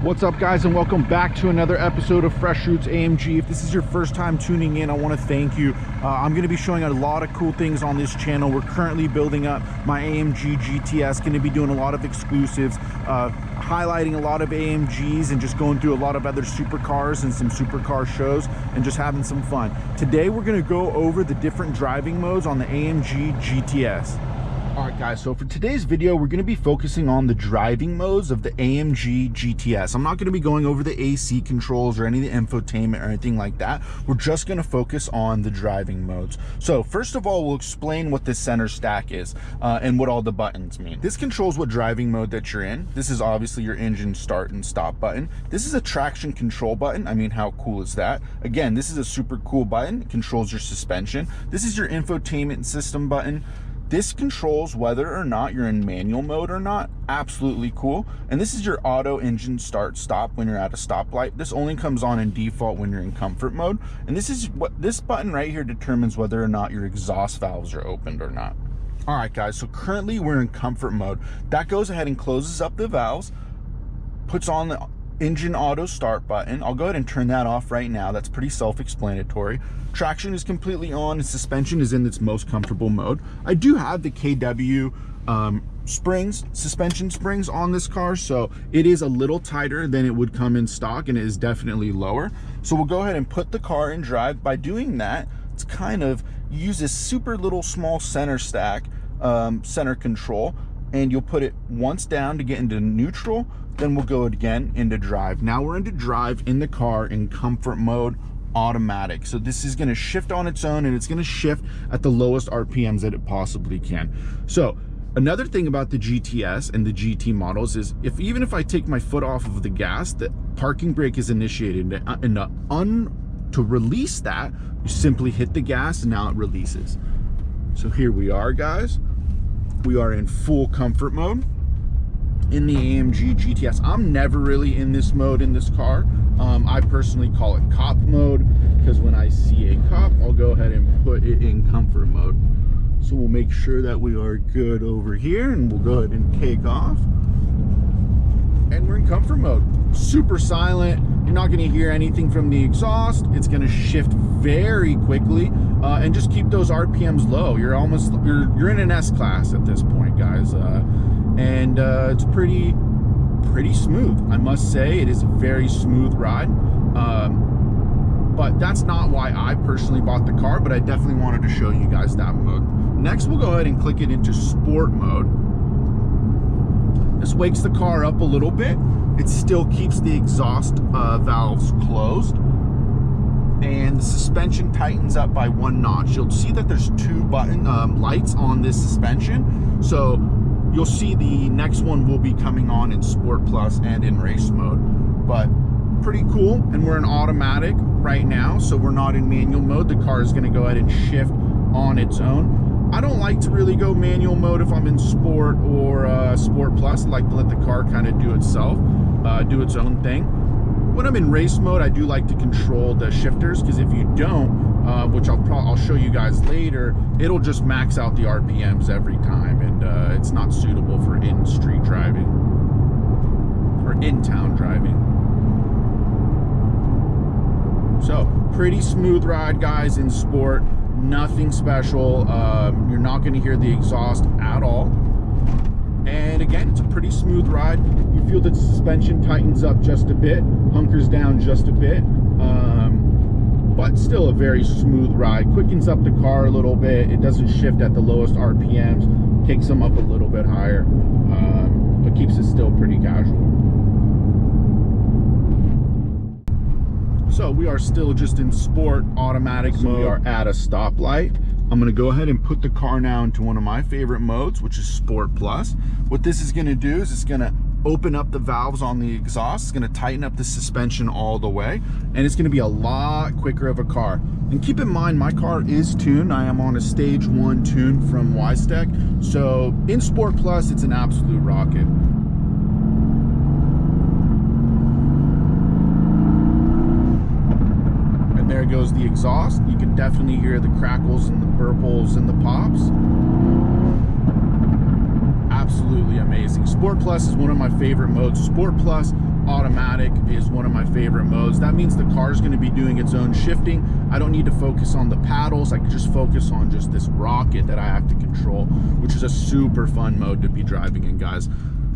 What's up, guys, and welcome back to another episode of Fresh Roots AMG. If this is your first time tuning in, I want to thank you. I'm going to be showing a lot of cool things on this channel. We're currently building up my AMG GTS, going to be doing a lot of exclusives, highlighting a lot of AMGs and just going through a lot of other supercars and some supercar shows and just having some fun. Today we're going to go over the different driving modes on the AMG GTS. Alright guys, so for today's video, we're going to be focusing on the driving modes of the AMG GTS. I'm not going to be going over the AC controls or any of the infotainment or anything like that. We're just going to focus on the driving modes. So first of all, we'll explain what this center stack is and what all the buttons mean. This controls what driving mode that you're in. This is obviously your engine start and stop button. This is a traction control button. I mean, how cool is that? Again, this is a super cool button. It controls your suspension. This is your infotainment system button. This controls whether or not you're in manual mode or not. Absolutely cool. And this is your auto engine start stop when you're at a stoplight. This only comes on in default when you're in comfort mode. And this is what this button right here determines whether or not your exhaust valves are opened or not. All right, guys, so currently we're in comfort mode. That goes ahead and closes up the valves, puts on the engine auto start button. I'll go ahead and turn that off right now. That's pretty self-explanatory. Traction is completely on and suspension is in its most comfortable mode. I do have the KW suspension springs on this car, so it is a little tighter than it would come in stock, and it is definitely lower. So we'll go ahead and put the car in drive. By doing that, it's kind of use this super little small center stack, center control, and you'll put it once down to get into neutral, then we'll go again into drive. Now we're into drive in the car in comfort mode, automatic. So this is going to shift on its own, and it's going to shift at the lowest RPMs that it possibly can. So another thing about the GTS and the GT models is even if I take my foot off of the gas, the parking brake is initiated, and to release that, you simply hit the gas and now it releases. So here we are, guys. We are in full comfort mode in the AMG GTS. I'm never really in this mode in this car. I personally call it cop mode, because when I see a cop, I'll go ahead and put it in comfort mode. So we'll make sure that we are good over here, and we'll go ahead and take off. And we're in comfort mode. Super silent. You're not going to hear anything from the exhaust. It's going to shift very quickly, and just keep those RPMs low. You're in an S class at this point, guys. And it's pretty smooth, I must say. It is a very smooth ride, but that's not why I personally bought the car, but I definitely wanted to show you guys that mode. Next, we'll go ahead and click it into sport mode. This wakes the car up a little bit. It still keeps the exhaust valves closed, and the suspension tightens up by 1 notch. You'll see that there's 2 button lights on this suspension, so you'll see the next one will be coming on in Sport Plus and in race mode. But pretty cool. And we're in automatic right now, so we're not in manual mode. The car is going to go ahead and shift on its own. I don't like to really go manual mode if I'm in Sport or Sport Plus. I like to let the car kind of do itself, do its own thing. When I'm in race mode, I do like to control the shifters, because if you don't, which I'll show you guys later, it'll just max out the RPMs every time, and it's not suitable for in-street driving or in-town driving. So pretty smooth ride, guys, in sport. Nothing special. You're not going to hear the exhaust at all. And again, it's a pretty smooth ride. You feel that the suspension tightens up just a bit, hunkers down just a bit, but still a very smooth ride. Quickens up the car a little bit. It doesn't shift at the lowest RPMs, takes them up a little bit higher, but keeps it still pretty casual. So we are still just in sport automatic mode. We are at a stoplight. I'm going to go ahead and put the car now into one of my favorite modes, which is Sport Plus. What this is going to do is it's going to open up the valves on the exhaust. It's going to tighten up the suspension all the way, and it's going to be a lot quicker of a car. And keep in mind, my car is tuned. I am on a stage 1 tune from Wistek. So in Sport Plus, it's an absolute rocket. There goes the exhaust. You can definitely hear the crackles and the burbles and the pops. Absolutely amazing. Sport Plus is one of my favorite modes. Sport Plus automatic is one of my favorite modes. That means the car is going to be doing its own shifting. I don't need to focus on the paddles. I can just focus on just this rocket that I have to control, which is a super fun mode to be driving in, guys.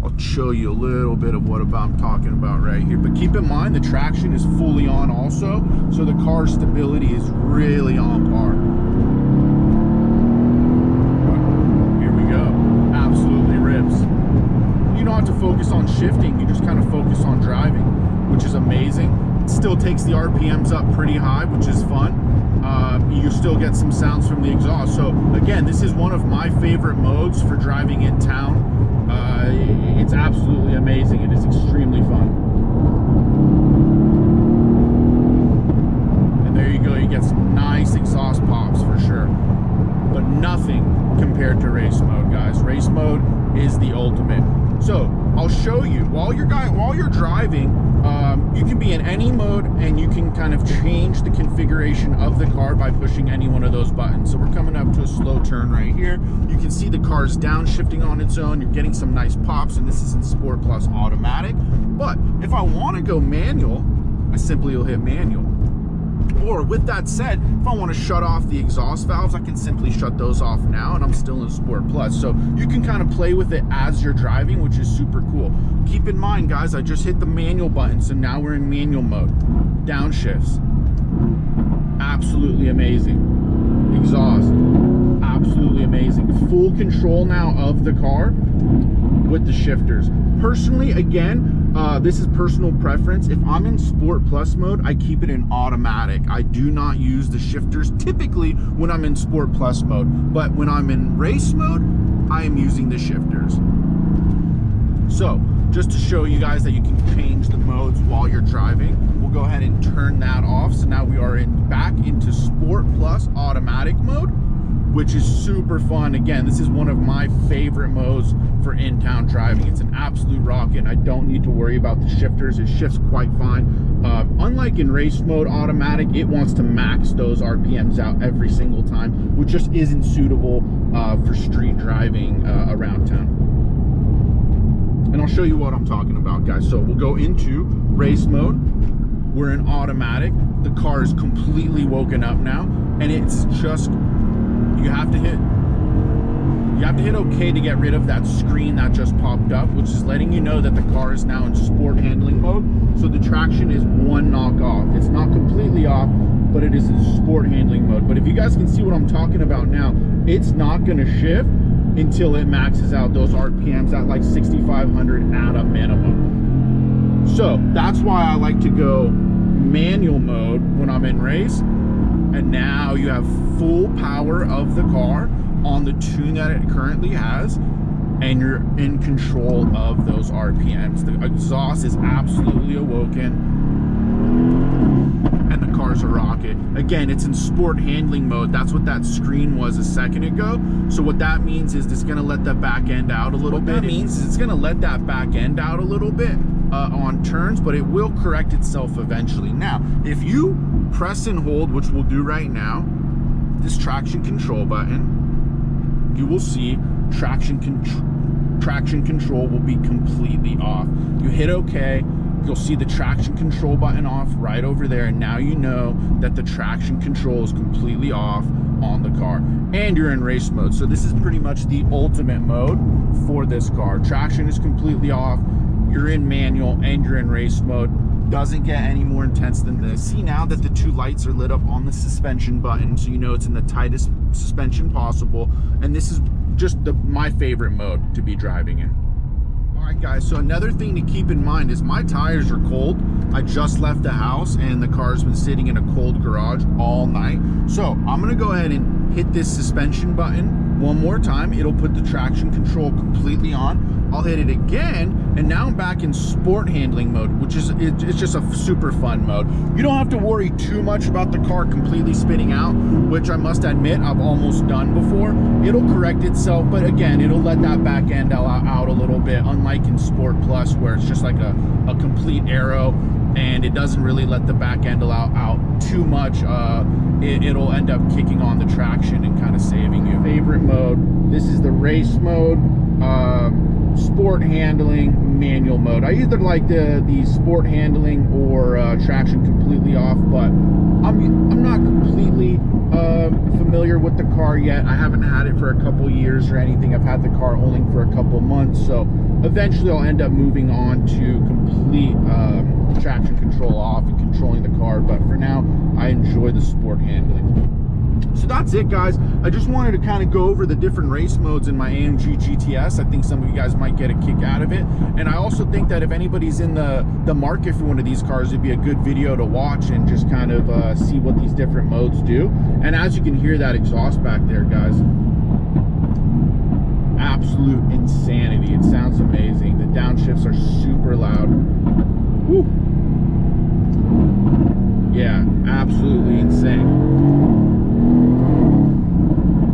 I'll show you a little bit of what I'm talking about right here. But keep in mind, the traction is fully on also, so the car stability is really on par. Here we go. Absolutely rips. You don't have to focus on shifting. You just kind of focus on driving, which is amazing. It still takes the RPMs up pretty high, which is fun. You still get some sounds from the exhaust. So again, this is one of my favorite modes for driving in town. It's absolutely amazing. It is extremely fun. And there you go. You get some nice exhaust pops for sure. But nothing compared to race mode, guys. Race mode is the ultimate. So I'll show you while you're driving. You can be in any mode, and you can kind of change the configuration of the car by pushing any one of those buttons. So we're coming up to a slow turn right here. You can see the car's downshifting on its own. You're getting some nice pops, and this is in Sport Plus automatic. But if I want to go manual, I simply will hit manual. Or with that said, if I want to shut off the exhaust valves, I can simply shut those off now, and I'm still in Sport Plus. So you can kind of play with it as you're driving, which is super cool. Keep in mind, guys, I just hit the manual button, so now we're in manual mode. Downshifts. Absolutely amazing. Exhaust. Absolutely amazing. Full control now of the car with the shifters. Personally, again, this is personal preference. If I'm in Sport Plus mode, I keep it in automatic. I do not use the shifters typically when I'm in Sport Plus mode, but when I'm in race mode, I am using the shifters. So just to show you guys that you can change the modes while you're driving, we'll go ahead and turn that off. So now we are back into Sport Plus automatic mode, which is super fun. Again, this is one of my favorite modes for in-town driving. It's an absolute rocket. I don't need to worry about the shifters. It shifts quite fine. Unlike in race mode automatic, it wants to max those RPMs out every single time, which just isn't suitable for street driving around town. And I'll show you what I'm talking about, guys. So we'll go into race mode. We're in automatic. The car is completely woken up now, and it's just, you have to hit OK to get rid of that screen that just popped up, which is letting you know that the car is now in sport handling mode. So the traction is one knock off. It's not completely off, but it is in sport handling mode. But if you guys can see what I'm talking about now, it's not going to shift until it maxes out those RPMs at like 6,500 at a minimum. So that's why I like to go manual mode when I'm in race. And now you have full power of the car on the tune that it currently has, and you're in control of those RPMs. The exhaust is absolutely awoken, and the car's a rocket. Again, it's in sport handling mode. That's what that screen was a second ago. So what that means is it's gonna let the back end out a little bit. What that means is it's gonna let that back end out a little bit on turns, but it will correct itself eventually. Now, if you press and hold, which we'll do right now, this traction control button, you will see traction control will be completely off. You hit OK, you'll see the traction control button off right over there, and now you know that the traction control is completely off on the car, and you're in race mode. So this is pretty much the ultimate mode for this car. Traction is completely off, you're in manual, and you're in race mode. Doesn't get any more intense than this. See now that the two lights are lit up on the suspension button, so you know it's in the tightest suspension possible. And this is just my favorite mode to be driving in. All right, guys, so another thing to keep in mind is my tires are cold. I just left the house, and the car's been sitting in a cold garage all night. So I'm gonna go ahead and hit this suspension button one more time. It'll put the traction control completely on. I'll hit it again, and now I'm back in sport handling mode, which is, it's just a super fun mode. You don't have to worry too much about the car completely spinning out, which I must admit I've almost done before. It'll correct itself, but again, it'll let that back end out a little bit, unlike in Sport Plus, where it's just like a complete arrow, and it doesn't really let the back end out too much. It'll end up kicking on the traction and kind of saving you. Favorite mode, this is the race mode. sport handling, manual mode. I either like the sport handling or traction completely off, but I'm not completely familiar with the car yet. I haven't had it for a couple years or anything. I've had the car only for a couple months, so eventually I'll end up moving on to complete traction control off and controlling the car, but for now I enjoy the sport handling. So that's it, guys. I just wanted to kind of go over the different race modes in my AMG GTS. I think some of you guys might get a kick out of it, and I also think that if anybody's in the market for one of these cars, it'd be a good video to watch and just kind of see what these different modes do. And as you can hear that exhaust back there, guys, absolute insanity. It sounds amazing. The downshifts are super loud. Woo. Yeah, absolutely insane.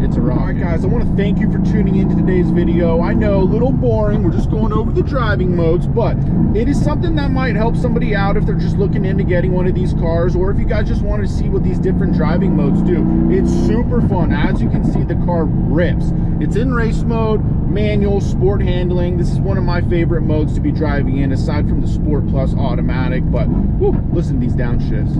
It's a rocket. All right, guys, I want to thank you for tuning into today's video. I know, a little boring. We're just going over the driving modes, but it is something that might help somebody out if they're just looking into getting one of these cars, or if you guys just want to see what these different driving modes do. It's super fun. As you can see, the car rips. It's in race mode, manual, sport handling. This is one of my favorite modes to be driving in, aside from the Sport Plus automatic, but whew, listen to these downshifts.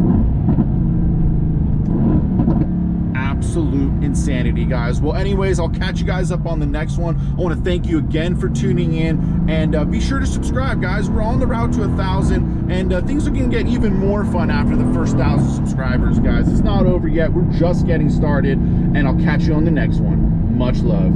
Absolute insanity, guys. Well, anyways, I'll catch you guys up on the next one. I want to thank you again for tuning in, and be sure to subscribe, guys. We're on the route to 1,000, and things are going to get even more fun after the first 1,000 subscribers, guys. It's not over yet. We're just getting started, and I'll catch you on the next one. Much love.